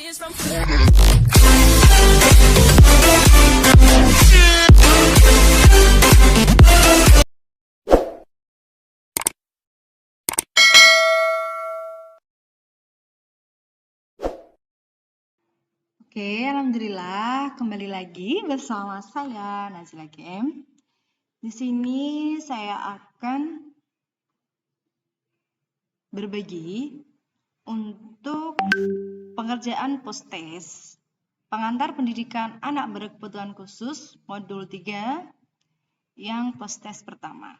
Oke, alhamdulillah kembali lagi bersama saya Nazila Game. Di sini saya akan berbagi untuk pengerjaan post-test pengantar pendidikan anak berkebutuhan khusus modul 3 yang post-test pertama.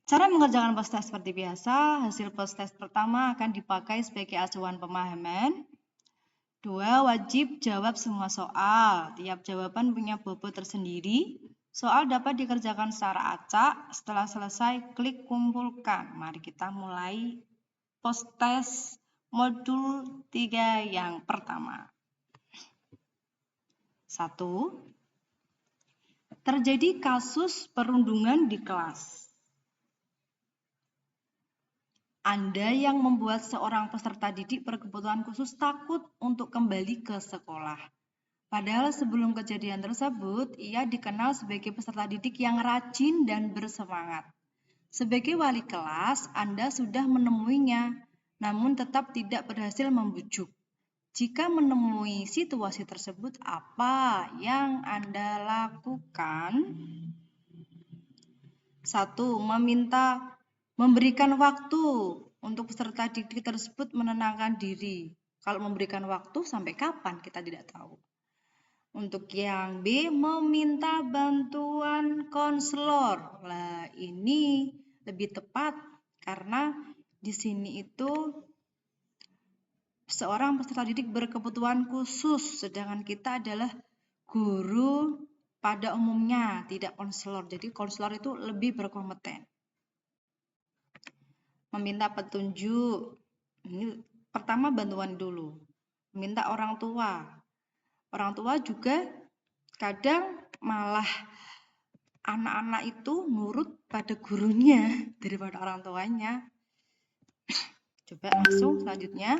Cara mengerjakan post-test seperti biasa, hasil post-test pertama akan dipakai sebagai acuan pemahaman. 2. Wajib jawab semua soal. Tiap jawaban punya bobot tersendiri. Soal dapat dikerjakan secara acak. Setelah selesai, klik kumpulkan. Mari kita mulai post-test modul 3 yang pertama. 1. Terjadi kasus perundungan di kelas. Anda yang membuat seorang peserta didik berkebutuhan khusus takut untuk kembali ke sekolah. Padahal sebelum kejadian tersebut, ia dikenal sebagai peserta didik yang rajin dan bersemangat. Sebagai wali kelas, Anda sudah menemuinya, namun tetap tidak berhasil membujuk. Jika menemui situasi tersebut, apa yang Anda lakukan? 1. Memberikan waktu untuk peserta didik tersebut menenangkan diri. Kalau memberikan waktu sampai kapan kita tidak tahu. Untuk yang B, meminta bantuan konselor. Nah, ini lebih tepat karena di sini itu seorang peserta didik berkebutuhan khusus, sedangkan kita adalah guru pada umumnya, tidak konselor. Jadi konselor itu lebih berkompeten. Meminta petunjuk. Ini pertama bantuan dulu. Minta orang tua. Orang tua juga kadang malah anak-anak itu nurut pada gurunya daripada orang tuanya. Coba langsung selanjutnya.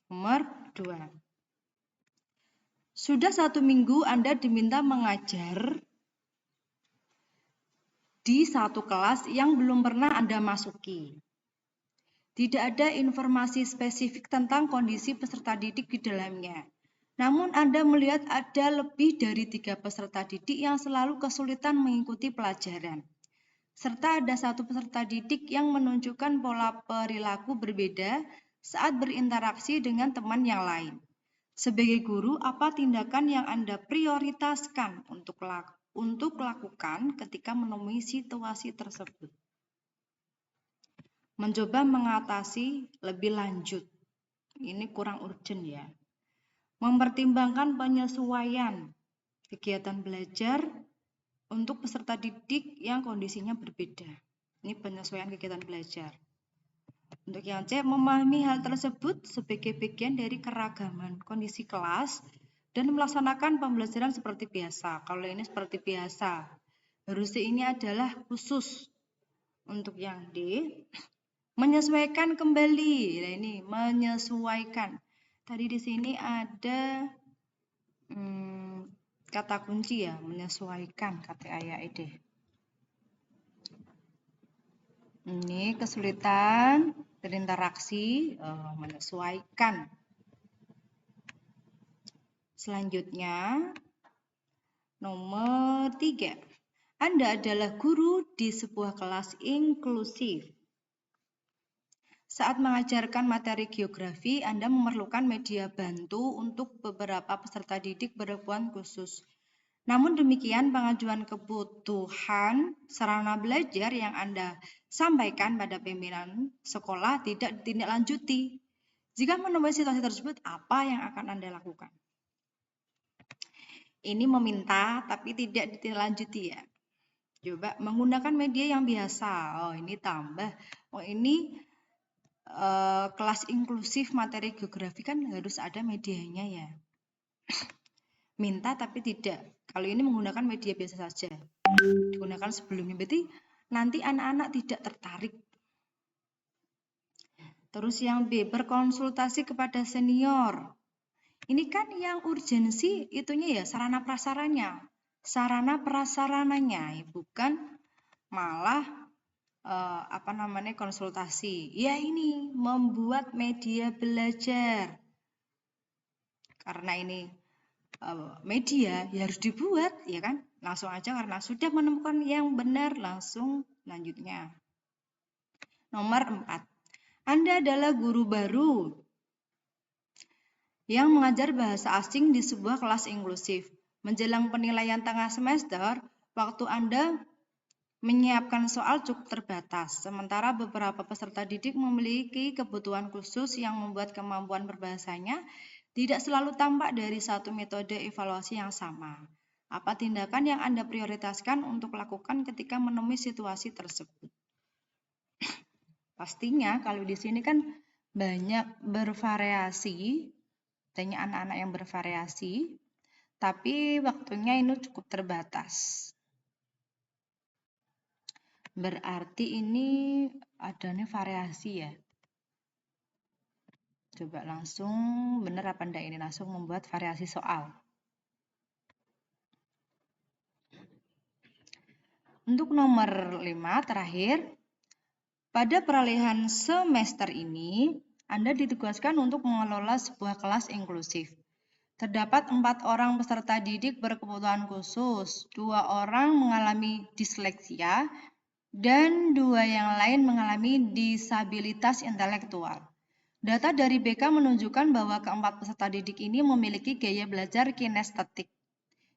Nomor 2. Sudah 1 minggu Anda diminta mengajar di satu kelas yang belum pernah Anda masuki. Tidak ada informasi spesifik tentang kondisi peserta didik di dalamnya. Namun Anda melihat ada lebih dari 3 peserta didik yang selalu kesulitan mengikuti pelajaran. Serta ada 1 peserta didik yang menunjukkan pola perilaku berbeda saat berinteraksi dengan teman yang lain. Sebagai guru, apa tindakan yang Anda prioritaskan untuk lakukan ketika menemui situasi tersebut? Mencoba mengatasi lebih lanjut. Ini kurang urgent ya. Mempertimbangkan penyesuaian kegiatan belajar untuk peserta didik yang kondisinya berbeda. Ini penyesuaian kegiatan belajar. Untuk yang C, memahami hal tersebut sebagai bagian dari keragaman kondisi kelas dan melaksanakan pembelajaran seperti biasa. Kalau ini seperti biasa. Harusnya ini adalah khusus. Untuk yang D, menyesuaikan kembali. Nah, ini menyesuaikan. Tadi di sini ada kata kunci ya, menyesuaikan kata AYD. Ini kesulitan berinteraksi, menyesuaikan. Selanjutnya, nomor 3. Anda adalah guru di sebuah kelas inklusif. Saat mengajarkan materi geografi, Anda memerlukan media bantu untuk beberapa peserta didik berkebutuhan khusus. Namun demikian, pengajuan kebutuhan sarana belajar yang Anda sampaikan pada pimpinan sekolah tidak ditindaklanjuti. Jika menemui situasi tersebut, apa yang akan Anda lakukan? Ini meminta tapi tidak ditindaklanjuti ya. Coba menggunakan media yang biasa. Oh, ini tambah. Oh, ini kelas inklusif materi geografi kan harus ada medianya ya. Minta tapi tidak. Kalau ini menggunakan media biasa saja. Digunakan sebelumnya, berarti nanti anak-anak tidak tertarik. Terus yang B, berkonsultasi kepada senior. Ini kan yang urgensi itunya ya sarana prasarananya, bukan malah konsultasi. Ya ini membuat media belajar. Karena ini media ya harus dibuat, ya kan? Langsung aja karena sudah menemukan yang benar, langsung lanjutnya. Nomor 4. Anda adalah guru baru yang mengajar bahasa asing di sebuah kelas inklusif. Menjelang penilaian tengah semester, waktu Anda menyiapkan soal cukup terbatas, sementara beberapa peserta didik memiliki kebutuhan khusus yang membuat kemampuan berbahasanya tidak selalu tampak dari satu metode evaluasi yang sama. Apa tindakan yang Anda prioritaskan untuk lakukan ketika menemui situasi tersebut? Pastinya kalau di sini kan banyak bervariasi, tanya anak-anak yang bervariasi, tapi waktunya ini cukup terbatas. Berarti ini adanya variasi ya. Coba langsung benar apa enggak ini langsung membuat variasi soal. Untuk nomor 5 terakhir, pada peralihan semester ini Anda ditugaskan untuk mengelola sebuah kelas inklusif. Terdapat 4 orang peserta didik berkebutuhan khusus, 2 orang mengalami disleksia, dan 2 yang lain mengalami disabilitas intelektual. Data dari BK menunjukkan bahwa keempat peserta didik ini memiliki gaya belajar kinestetik.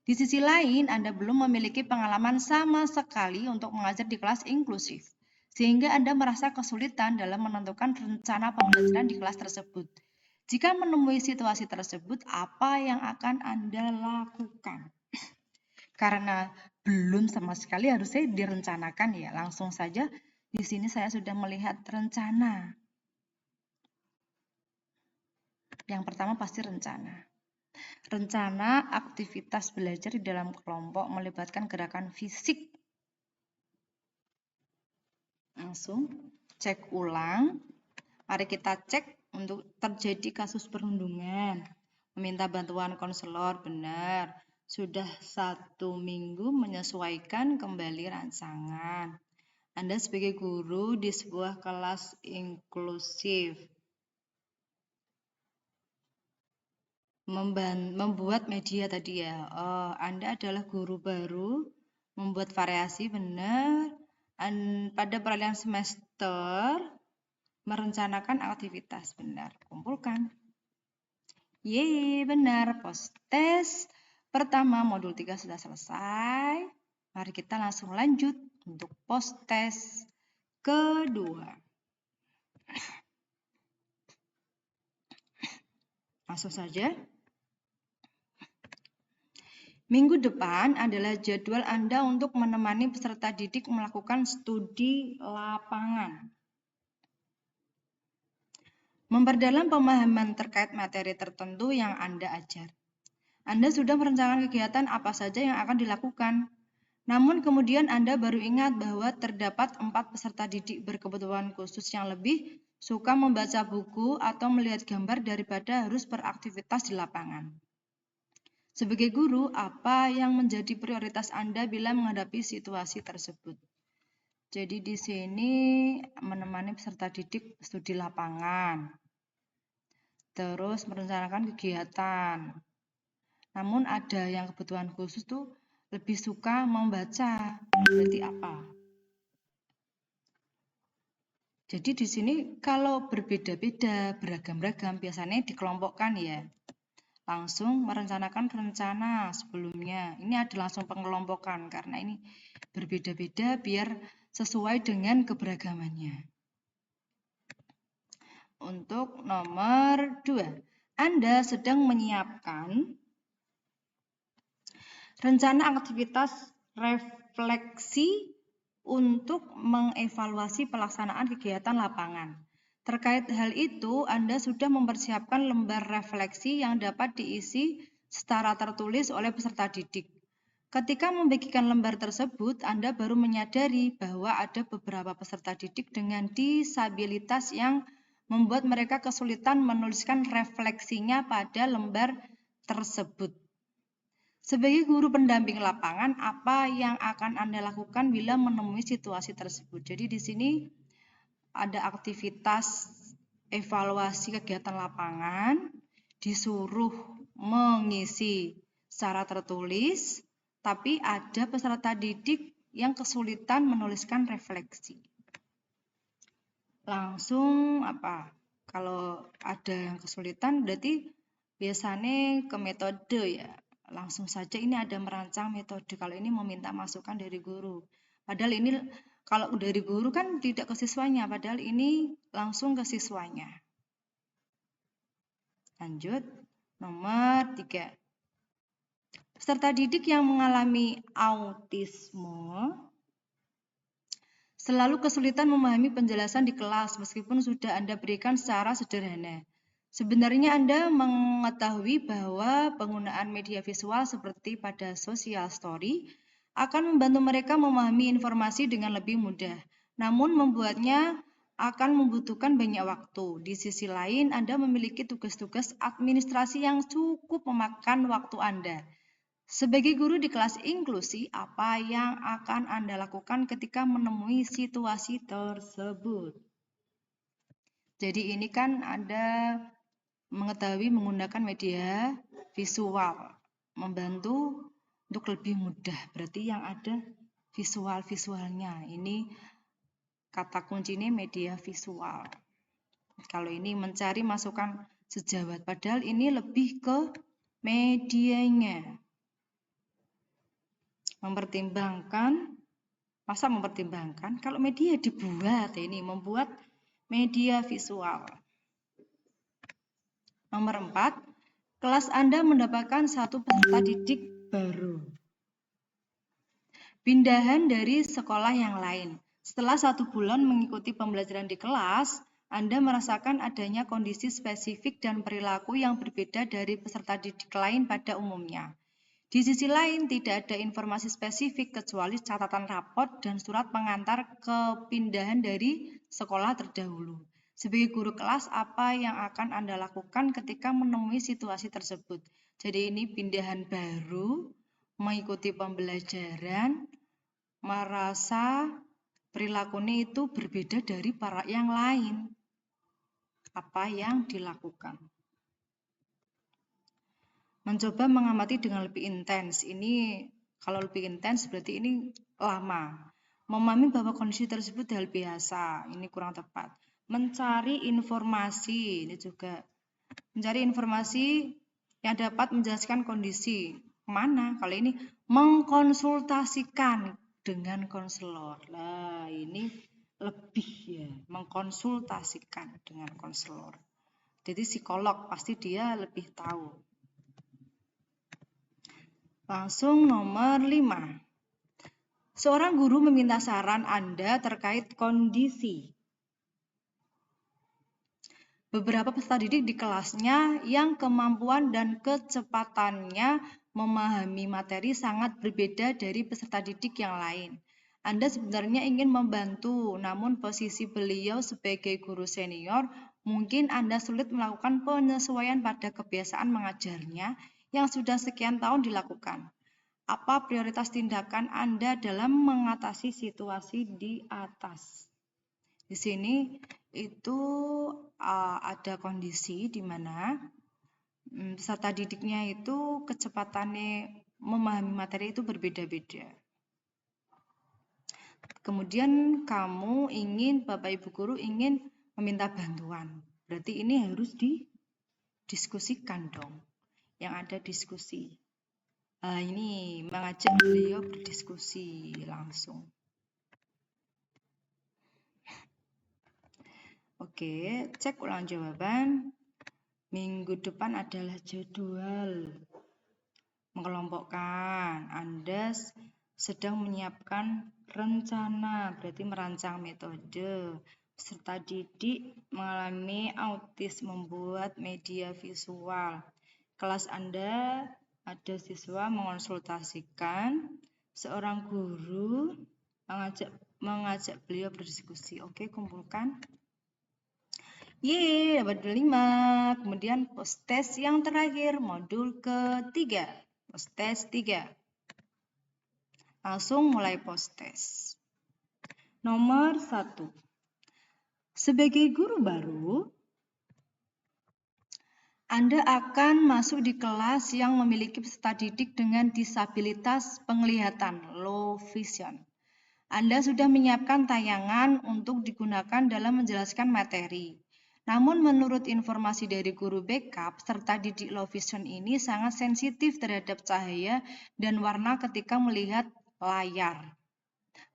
Di sisi lain, Anda belum memiliki pengalaman sama sekali untuk mengajar di kelas inklusif, sehingga Anda merasa kesulitan dalam menentukan rencana pembelajaran di kelas tersebut. Jika menemui situasi tersebut, apa yang akan Anda lakukan? Karena belum sama sekali harusnya direncanakan ya. Langsung saja di sini saya sudah melihat rencana. Yang pertama pasti rencana. Rencana aktivitas belajar di dalam kelompok melibatkan gerakan fisik. Langsung cek ulang. Mari kita cek untuk terjadi kasus perundungan. Meminta bantuan konselor, benar. Sudah 1 minggu menyesuaikan kembali rancangan. Anda sebagai guru di sebuah kelas inklusif. Membuat media tadi ya. Anda adalah guru baru, membuat variasi benar. Pada peralihan semester, merencanakan aktivitas benar. Kumpulkan. Yeay, benar. Post-test pertama modul 3 sudah selesai. Mari kita langsung lanjut untuk post-test kedua. Langsung saja. Minggu depan adalah jadwal Anda untuk menemani peserta didik melakukan studi lapangan. Memperdalam pemahaman terkait materi tertentu yang Anda ajar. Anda sudah merencanakan kegiatan apa saja yang akan dilakukan. Namun kemudian Anda baru ingat bahwa terdapat 4 peserta didik berkebutuhan khusus yang lebih suka membaca buku atau melihat gambar daripada harus beraktivitas di lapangan. Sebagai guru, apa yang menjadi prioritas Anda bila menghadapi situasi tersebut? Jadi di sini menemani peserta didik studi lapangan. Terus merencanakan kegiatan. Namun ada yang kebutuhan khusus tuh lebih suka membaca. Berarti apa? Jadi di sini kalau berbeda-beda, beragam-ragam biasanya dikelompokkan ya. Langsung merencanakan rencana sebelumnya. Ini ada langsung pengelompokan karena ini berbeda-beda biar sesuai dengan keberagamannya. Untuk nomor 2, Anda sedang menyiapkan rencana aktivitas refleksi untuk mengevaluasi pelaksanaan kegiatan lapangan. Terkait hal itu, Anda sudah mempersiapkan lembar refleksi yang dapat diisi secara tertulis oleh peserta didik. Ketika membagikan lembar tersebut, Anda baru menyadari bahwa ada beberapa peserta didik dengan disabilitas yang membuat mereka kesulitan menuliskan refleksinya pada lembar tersebut. Sebagai guru pendamping lapangan, apa yang akan Anda lakukan bila menemui situasi tersebut? Jadi di sini ada aktivitas evaluasi kegiatan lapangan, disuruh mengisi secara tertulis, tapi ada peserta didik yang kesulitan menuliskan refleksi. Langsung kalau ada yang kesulitan berarti biasanya ke metode ya. Langsung saja ini ada merancang metode. Kalau ini meminta masukan dari guru. Padahal ini kalau dari guru kan tidak ke siswanya, padahal ini langsung ke siswanya. Lanjut, nomor 3. Peserta didik yang mengalami autisme selalu kesulitan memahami penjelasan di kelas meskipun sudah Anda berikan secara sederhana. Sebenarnya Anda mengetahui bahwa penggunaan media visual seperti pada social story akan membantu mereka memahami informasi dengan lebih mudah. Namun membuatnya akan membutuhkan banyak waktu. Di sisi lain, Anda memiliki tugas-tugas administrasi yang cukup memakan waktu Anda. Sebagai guru di kelas inklusi, apa yang akan Anda lakukan ketika menemui situasi tersebut? Jadi ini kan Anda mengetahui menggunakan media visual, membantu untuk lebih mudah. Berarti yang ada visual-visualnya. Ini kata kuncinya media visual. Kalau ini mencari masukan sejawat, padahal ini lebih ke medianya. Mempertimbangkan, masa mempertimbangkan kalau media dibuat, ini membuat media visual. Nomor 4, kelas Anda mendapatkan satu peserta didik baru. Pindahan dari sekolah yang lain. Setelah 1 bulan mengikuti pembelajaran di kelas, Anda merasakan adanya kondisi spesifik dan perilaku yang berbeda dari peserta didik lain pada umumnya. Di sisi lain, tidak ada informasi spesifik kecuali catatan rapot dan surat pengantar kepindahan dari sekolah terdahulu. Sebagai guru kelas, apa yang akan Anda lakukan ketika menemui situasi tersebut? Jadi ini pindahan baru, mengikuti pembelajaran, merasa perilakunya itu berbeda dari para yang lain. Apa yang dilakukan? Mencoba mengamati dengan lebih intens. Ini kalau lebih intens berarti ini lama. Memahami bahwa kondisi tersebut hal biasa. Ini kurang tepat. Mencari informasi. Ini juga mencari informasi yang dapat menjelaskan kondisi. Mana? Kalau ini mengkonsultasikan dengan konselor. Nah, ini lebih ya, mengkonsultasikan dengan konselor. Jadi psikolog pasti dia lebih tahu. Langsung nomor 5. Seorang guru meminta saran Anda terkait kondisi beberapa peserta didik di kelasnya yang kemampuan dan kecepatannya memahami materi sangat berbeda dari peserta didik yang lain. Anda sebenarnya ingin membantu, namun posisi beliau sebagai guru senior, mungkin Anda sulit melakukan penyesuaian pada kebiasaan mengajarnya yang sudah sekian tahun dilakukan. Apa prioritas tindakan Anda dalam mengatasi situasi di atas? Di sini itu ada kondisi di mana peserta didiknya itu kecepatannya memahami materi itu berbeda-beda. Kemudian Bapak Ibu guru ingin meminta bantuan. Berarti ini harus didiskusikan dong. Yang ada diskusi. Ini mengajak beliau berdiskusi langsung. Oke, cek ulang jawaban. Minggu depan adalah jadwal mengelompokkan. Anda sedang menyiapkan rencana, berarti merancang metode. Peserta didik mengalami autis membuat media visual. Kelas Anda ada siswa mengonsultasikan, seorang guru mengajak beliau berdiskusi. Oke, kumpulkan. Yeay, dapat 5. Kemudian post test yang terakhir, modul ketiga. Post test 3. Langsung mulai post test. Nomor 1. Sebagai guru baru, Anda akan masuk di kelas yang memiliki peserta didik dengan disabilitas penglihatan, low vision. Anda sudah menyiapkan tayangan untuk digunakan dalam menjelaskan materi. Namun menurut informasi dari guru backup, peserta didik low vision ini sangat sensitif terhadap cahaya dan warna ketika melihat layar.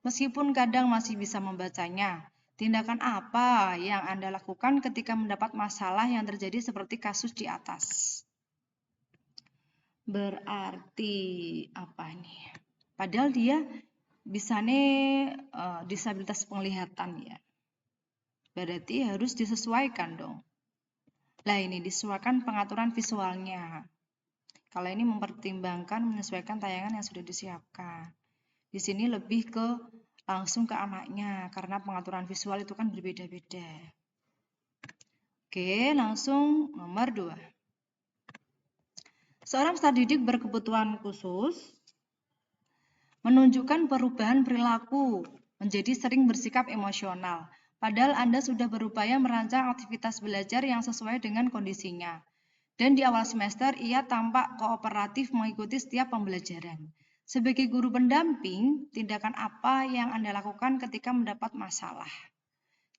Meskipun kadang masih bisa membacanya, tindakan apa yang Anda lakukan ketika mendapat masalah yang terjadi seperti kasus di atas? Berarti apa nih? Padahal dia bisa disabilitas penglihatan ya. Berarti harus disesuaikan dong. Lah ini disesuaikan pengaturan visualnya. Kalau ini mempertimbangkan menyesuaikan tayangan yang sudah disiapkan. Di sini lebih ke langsung ke anaknya karena pengaturan visual itu kan berbeda-beda. Oke, langsung nomor 2. Seorang peserta didik berkebutuhan khusus menunjukkan perubahan perilaku menjadi sering bersikap emosional. Padahal Anda sudah berupaya merancang aktivitas belajar yang sesuai dengan kondisinya. Dan di awal semester ia tampak kooperatif mengikuti setiap pembelajaran. Sebagai guru pendamping, tindakan apa yang Anda lakukan ketika mendapat masalah?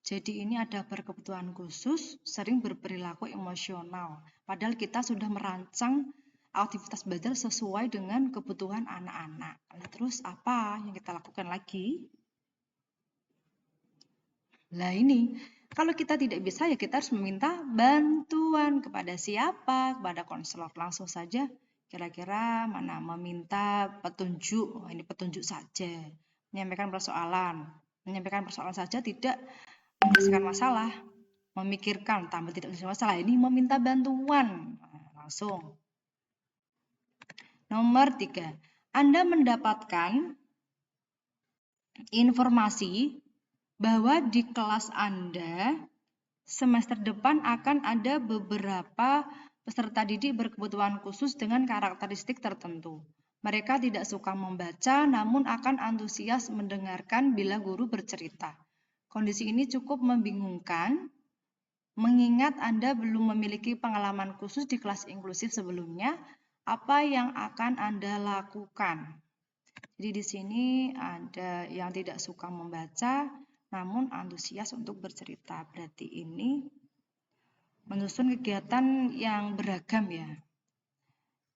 Jadi ini ada berkebutuhan khusus, sering berperilaku emosional. Padahal kita sudah merancang aktivitas belajar sesuai dengan kebutuhan anak-anak. Terus apa yang kita lakukan lagi? Lah ini, kalau kita tidak bisa ya kita harus meminta bantuan kepada siapa? Kepada konselor. Langsung saja kira-kira mana meminta petunjuk. Oh, ini petunjuk saja. Menyampaikan persoalan saja tidak menyelesaikan masalah. Memikirkan tambah tidak menyelesaikan masalah. Ini meminta bantuan. Langsung. Nomor 3. Anda mendapatkan informasi bahwa di kelas Anda semester depan akan ada beberapa peserta didik berkebutuhan khusus dengan karakteristik tertentu. Mereka tidak suka membaca, namun akan antusias mendengarkan bila guru bercerita. Kondisi ini cukup membingungkan, mengingat Anda belum memiliki pengalaman khusus di kelas inklusif sebelumnya. Apa yang akan Anda lakukan? Jadi di sini ada yang tidak suka membaca, namun antusias untuk bercerita. Berarti ini menyusun kegiatan yang beragam ya.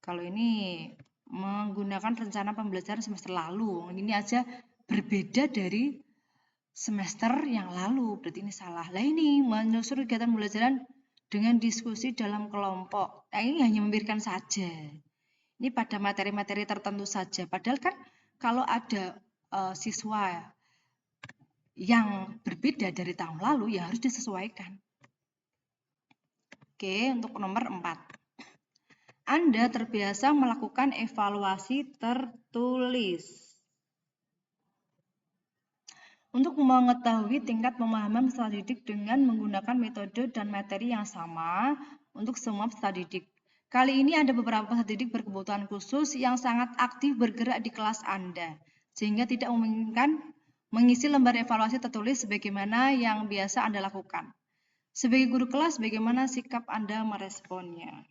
Kalau ini menggunakan rencana pembelajaran semester lalu, ini aja berbeda dari semester yang lalu, berarti ini salah. Lah ini menyusun kegiatan pembelajaran dengan diskusi dalam kelompok. Nah ini hanya memberikan saja. Ini pada materi-materi tertentu saja. Padahal kan kalau ada siswa yang berbeda dari tahun lalu, ya harus disesuaikan. Oke, untuk nomor 4. Anda terbiasa melakukan evaluasi tertulis. Untuk mengetahui tingkat pemahaman peserta didik dengan menggunakan metode dan materi yang sama untuk semua peserta didik. Kali ini ada beberapa peserta didik berkebutuhan khusus yang sangat aktif bergerak di kelas Anda, sehingga tidak memungkinkan mengisi lembar evaluasi tertulis sebagaimana yang biasa Anda lakukan. Sebagai guru kelas, bagaimana sikap Anda meresponnya?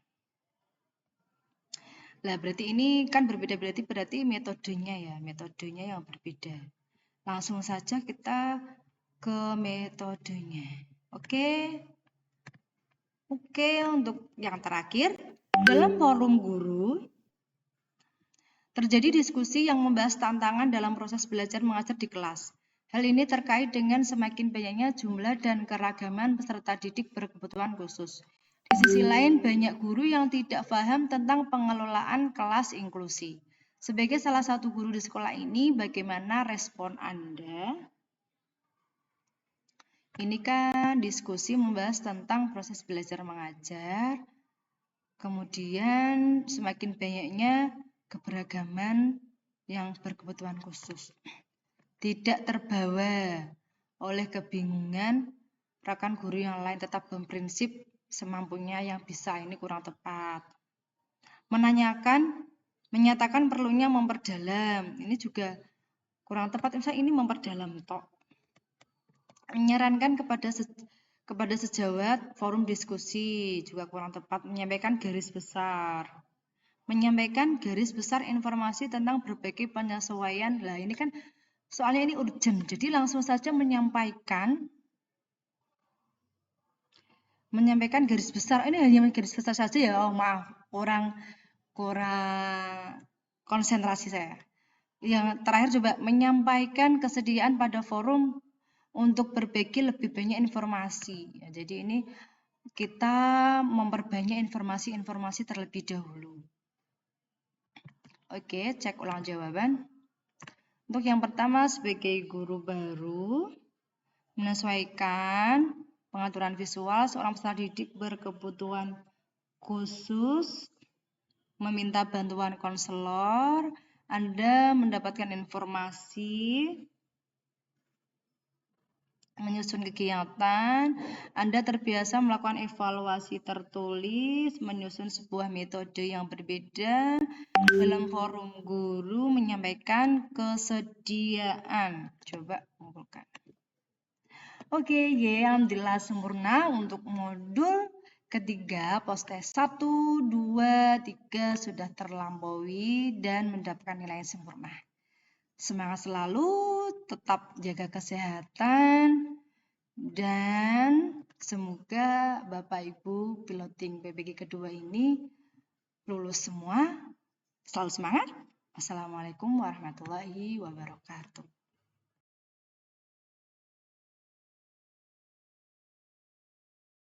Lah, berarti ini kan berbeda, berarti metodenya yang berbeda. Langsung saja kita ke metodenya. Oke, untuk yang terakhir, dalam forum guru, terjadi diskusi yang membahas tantangan dalam proses belajar mengajar di kelas. Hal ini terkait dengan semakin banyaknya jumlah dan keragaman peserta didik berkebutuhan khusus. Di sisi lain, banyak guru yang tidak paham tentang pengelolaan kelas inklusi. Sebagai salah satu guru di sekolah ini, bagaimana respon Anda? Ini kan diskusi membahas tentang proses belajar mengajar, kemudian semakin banyaknya keberagaman yang berkebutuhan khusus. Tidak terbawa oleh kebingungan rekan guru yang lain tetap berprinsip semampunya yang bisa, ini kurang tepat. Menyatakan perlunya memperdalam, ini juga kurang tepat, misalnya ini memperdalam tok. Menyarankan kepada sejawat forum diskusi, juga kurang tepat. Menyampaikan garis besar. Menyampaikan garis besar informasi tentang berbagai penyesuaian. Lah ini kan soalnya ini urgent, jadi langsung saja menyampaikan garis besar. Ini hanya garis besar saja ya. Oh maaf, kurang konsentrasi saya. Yang terakhir coba menyampaikan kesediaan pada forum untuk berbagi lebih banyak informasi. Ya, jadi ini kita memperbanyak informasi-informasi terlebih dahulu. Oke, cek ulang jawaban. Untuk yang pertama, sebagai guru baru, menyesuaikan pengaturan visual, seorang peserta didik berkebutuhan khusus meminta bantuan konselor, Anda mendapatkan informasi, menyusun kegiatan, Anda terbiasa melakukan evaluasi tertulis, menyusun sebuah metode yang berbeda, dalam forum guru menyampaikan kesediaan. Coba kumpulkan. Oke, alhamdulillah sempurna untuk modul ketiga, postes 1, 2, 3 sudah terlampaui dan mendapatkan nilai yang sempurna. Semangat selalu, tetap jaga kesehatan, dan semoga Bapak Ibu piloting PPG kedua ini lulus semua. Selalu semangat. Wassalamualaikum warahmatullahi wabarakatuh.